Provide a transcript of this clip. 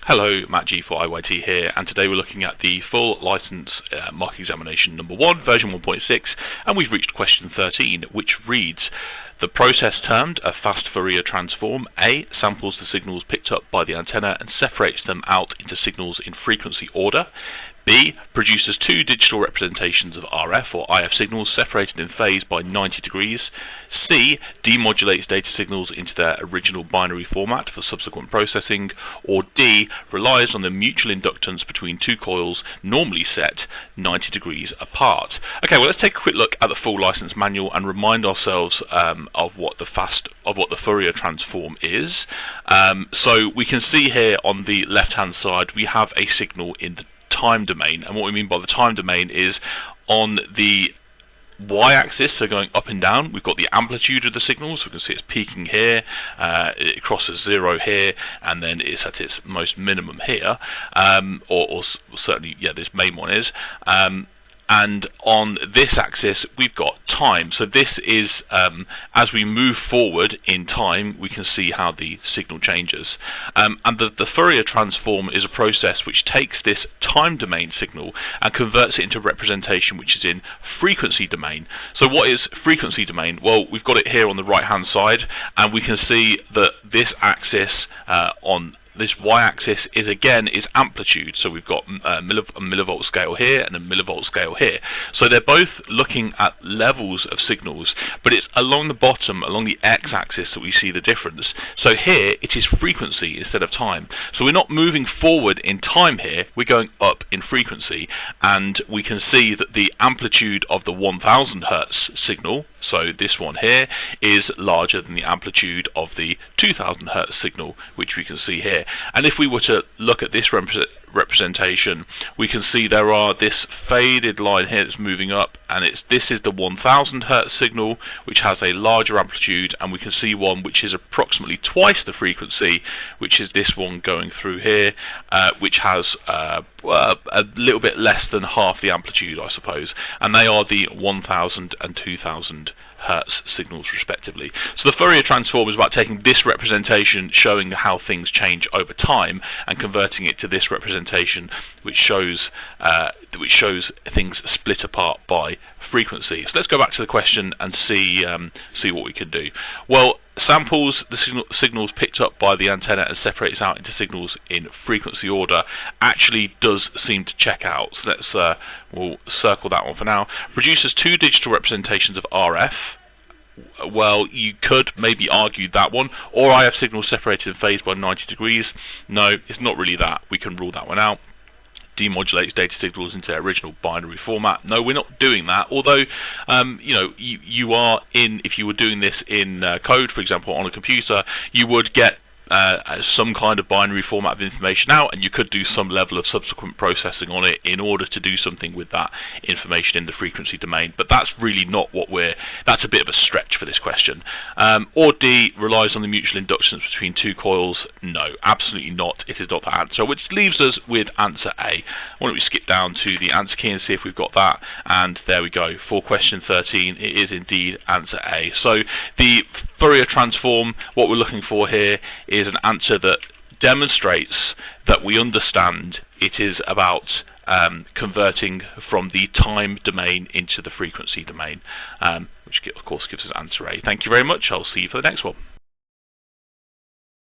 Hello, Matt G for IYT here, and today we're looking at the full license mock examination number 1, version 1.6, and we've reached question 13, which reads: the process termed a Fast Fourier Transform A samples the signals picked up by the antenna and separates them out into signals in frequency order. B produces two digital representations of RF or IF signals separated in phase by 90 degrees. C demodulates data signals into their original binary format for subsequent processing. Or D relies on the mutual inductance between two coils normally set 90 degrees apart. Okay, well, let's take a quick look at the full license manual and remind ourselves of what the Fourier transform is. So we can see here on the left hand side we have a signal in the time domain, and what we mean by the time domain is on the y-axis, so going up and down, we've got the amplitude of the signal, so we can see it's peaking here, it crosses 0 here, and then it's at its most minimum here, or certainly, yeah, this main one is. And on this axis we've got time. So this is, as we move forward in time, we can see how the signal changes. And the Fourier transform is a process which takes this time domain signal and converts it into representation which is in frequency domain. So what is frequency domain? Well, we've got it here on the right hand side, and we can see that this axis on this y-axis is amplitude, so we've got a millivolt scale here and a millivolt scale here. So they're both looking at levels of signals, but it's along the bottom, along the x-axis, that we see the difference. So here it is frequency instead of time. So we're not moving forward in time here, we're going up in frequency, and we can see that the amplitude of the 1000 Hertz signal, so this one here, is larger than the amplitude of the 2000 Hertz signal, which we can see here. And if we were to look at this representation, we can see there are this faded line here that's moving up, and this is the 1000 Hertz signal, which has a larger amplitude, and we can see one which is approximately twice the frequency, which is this one going through here, which has a little bit less than half the amplitude, I suppose, and they are the 1000 and 2000 Hertz signals respectively. So the Fourier transform is about taking this representation showing how things change over time and converting it to this representation which shows things split apart by frequency. So let's go back to the question and see what we can do. Well, samples the signals picked up by the antenna and separates out into signals in frequency order actually does seem to check out. So let's we'll circle that one for now. Produces two digital representations of RF. Well, you could maybe argue that one, or IF signals separated in phase by 90 degrees. No, it's not really that. We can rule that one out. Demodulates data signals into their original binary format. No, we're not doing that. Although, you know, you are in. If you were doing this in code, for example, on a computer, you would get some kind of binary format of information out, and you could do some level of subsequent processing on it in order to do something with that information in the frequency domain. But that's really not what that's a bit of a stretch for this question. Or D relies on the mutual inductance between two coils. No, absolutely not. It is not the answer, which leaves us with answer A. Why don't we skip down to the answer key and see if we've got that? And there we go. For question 13, it is indeed answer A. So the Fourier transform, what we're looking for here is an answer that demonstrates that we understand it is about converting from the time domain into the frequency domain, which of course gives us answer A. Thank you very much. I'll see you for the next one.